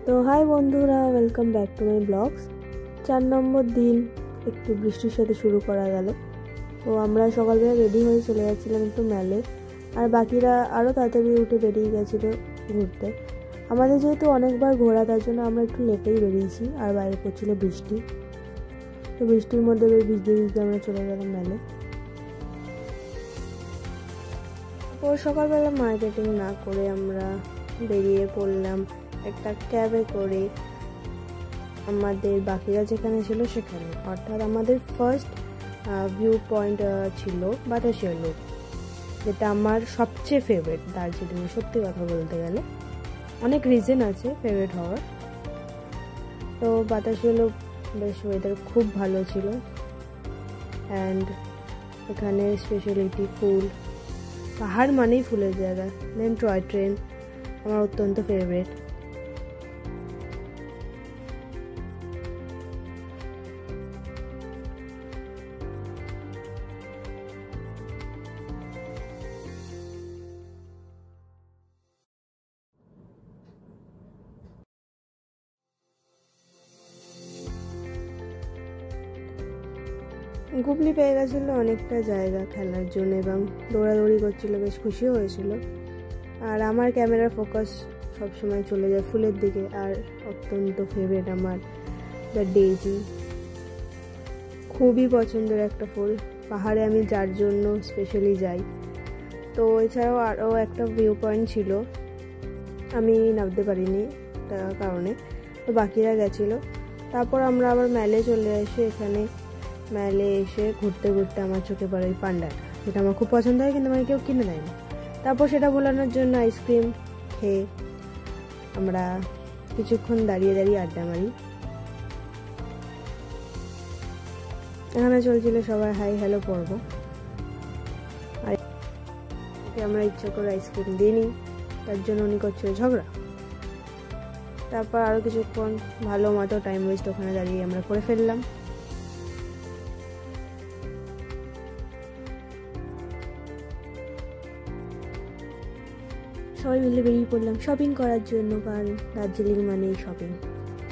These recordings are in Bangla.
তো হাই বন্ধুরা, welcome back to my blogs. 4 নম্বর দিন একটু বৃষ্টির সাথে শুরু করা গেল। তো আমরা সকালবেলা রেডি হয়ে চলে যাচ্ছিলাম একটু মেলে, আর বাকিরা আরও তাড়াতাড়ি উঠে বেরিয়ে গেছিলো ঘুরতে। আমাদের যেহেতু অনেকবার ঘোরা, তার জন্য আমরা একটু লেটেই বেরিয়েছি, আর বাইরে পড়ছিল বৃষ্টি। তো বৃষ্টির মধ্যে ভিজতে ভিজতে আমরা চলে গেলাম মেলে। তারপর সকালবেলা মার্কেটিং না করে আমরা বেরিয়ে পড়লাম একটা ক্যাবে করে আমাদের বাকিরা যেখানে ছিল সেখানে, অর্থাৎ আমাদের ফার্স্ট ভিউ পয়েন্ট ছিল বাতাসিয়া লেক, যেটা আমার সবচেয়ে ফেভারিট দার্জিলিংয়ে। সত্যি কথা বলতে গেলে অনেক রিজন আছে ফেভারিট হওয়ার। তো বাতাসিয়া লেক বেশ ওয়েদার খুব ভালো ছিল, অ্যান্ড এখানে স্পেশালিটি ফুল, পাহাড় মানেই ফুলের জায়গা। দেন টয় ট্রেন আমার অত্যন্ত ফেভারিট। গুবলি পেয়ে গেছিলো অনেকটা জায়গা খেলার জন্য এবং দৌড়াদৌড়ি করছিল, বেশ খুশিও হয়েছিল। আর আমার ক্যামেরার ফোকাস সবসময় চলে যায় ফুলের দিকে, আর অত্যন্ত ফেভারিট আমার দ্য ডেইজি, খুবই পছন্দের একটা ফুল। পাহাড়ে আমি যার জন্য স্পেশালি যাই। তো এছাড়াও আরও একটা ভিউ পয়েন্ট ছিল, আমি নামতে পারিনি তার কারণে, তো বাকিরা গেছিলো। তারপর আমরা আবার মেলে চলে আসি। এখানে মেলে এসে ঘুরতে ঘুরতে আমার চোখে পড়ে ওই পান্ডাটা, যেটা আমার খুব পছন্দ হয়, কিন্তু আমাকে কেউ কিনে দেয় না। তারপর সেটা ভোলানোর জন্য আইসক্রিম খেয়ে আমরা কিছুক্ষণ দাঁড়িয়ে দাঁড়িয়ে আড্ডা মারি। এখানে চলছিল সবাই হাই হ্যালো পর্ব, আর আমরা ইচ্ছা করে আইসক্রিম দিইনি, তার জন্য উনি করছিল ঝগড়া। তারপর আরও কিছুক্ষণ ভালো মতো টাইম ওয়েস্ট ওখানে দাঁড়িয়ে আমরা করে ফেললাম। সবাই মিলে বেরিয়ে পড়লাম শপিং করার জন্য, কারণ দার্জিলিং মানেই শপিং।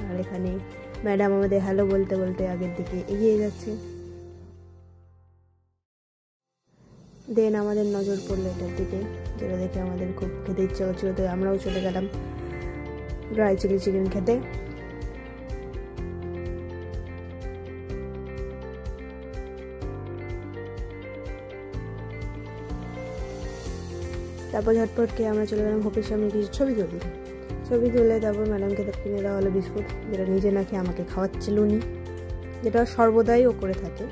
আর এখানে ম্যাডাম আমাদের হ্যালো বলতে বলতে আগের দিকে এগিয়ে যাচ্ছে। দেন আমাদের নজর পড়লো এটার দিকে, যেটা দেখে আমাদের খুব খেতে ইচ্ছা হচ্ছিল। তো আমরাও চলে গেলাম ড্রাই চিলি চিকেন খেতে। তারপর ঝটপট খেয়ে আমরা চলে গেলাম হোপের সামনে কিছু ছবি তুলে তারপর ম্যাডামকে কিনে দেওয়া হলো বিস্কুট, যেটা নিজে না খেয়ে আমাকে খাওয়াচ্ছিল উনি, যেটা সর্বদাই ও করে থাকে।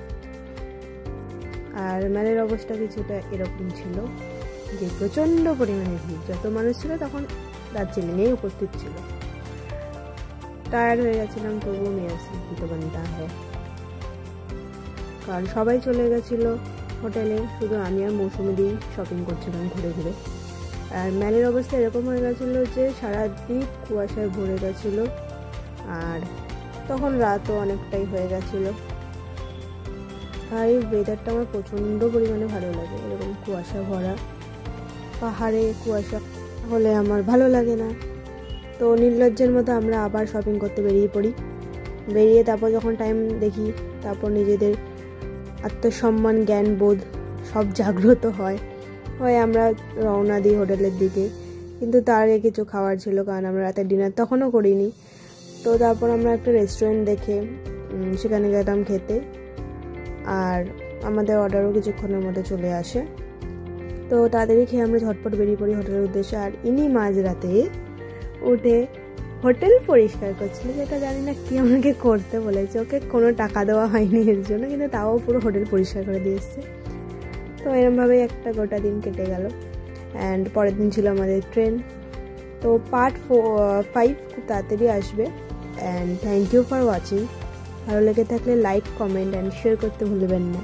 আর মেলের অবস্থা কিছুটা এরকম ছিল যে প্রচণ্ড পরিমাণে ভিড়, যত মানুষ ছিল তখন দার্জিলিংয়েই উপস্থিত ছিল। টায়ার্ড হয়ে গেছিলাম, তবুও মেয়েছি তো বানিটা হয়, কারণ সবাই চলে গেছিলো হোটেলে, শুধু আমি আর মৌসুমি দিয়ে শপিং করছিলাম ঘুরে ঘুরে। আর মেলের অবস্থা এরকম হয়ে গেছিলো যে সারাদিন কুয়াশায় ভরে গেছিলো, আর তখন রাতও অনেকটাই হয়ে গেছিলো। আর এই ওয়েদারটা আমার প্রচণ্ড পরিমাণে ভালো লাগে, এরকম কুয়াশা ভরা পাহাড়ে কুয়াশা হলে আমার ভালো লাগে না। তো নির্লজ্জের মতো আমরা আবার শপিং করতে বেরিয়ে পড়ি। বেরিয়ে তারপর যখন টাইম দেখি, তারপর নিজেদের আত্মসম্মান জ্ঞান বোধ সব জাগ্রত হয় আমরা রওনা দিই হোটেলের দিকে। কিন্তু তার আগে কিছু খাওয়ার ছিল, কারণ আমরা রাতের ডিনার তখনও করিনি। তো তারপর আমরা একটা রেস্টুরেন্ট দেখে সেখানে গেলাম খেতে, আর আমাদের অর্ডারও কিছুক্ষণের মধ্যে চলে আসে। তো তাড়াতাড়ি খেয়ে আমরা ঝটপট বেরিয়ে পড়ি হোটেলের উদ্দেশ্যে। আর ইনি মাঝরাতে উঠে হোটেল পরিষ্কার করছিল, যেটা জানি না কি আমাকে করতে বলেছে, ওকে কোনো টাকা দেওয়া হয়নি এর জন্য, কিন্তু তাও পুরো হোটেল পরিষ্কার করে দিয়ে এসছে। তো এরমভাবেই একটা গোটা দিন কেটে গেল। অ্যান্ড পরের দিন ছিল আমাদের ট্রেন। তো পার্ট 5 খুব তাড়াতাড়ি আসবে। And thank you for watching. ভালো লেগে থাকলে লাইক, কমেন্ট অ্যান্ড শেয়ার করতে ভুলবেন না।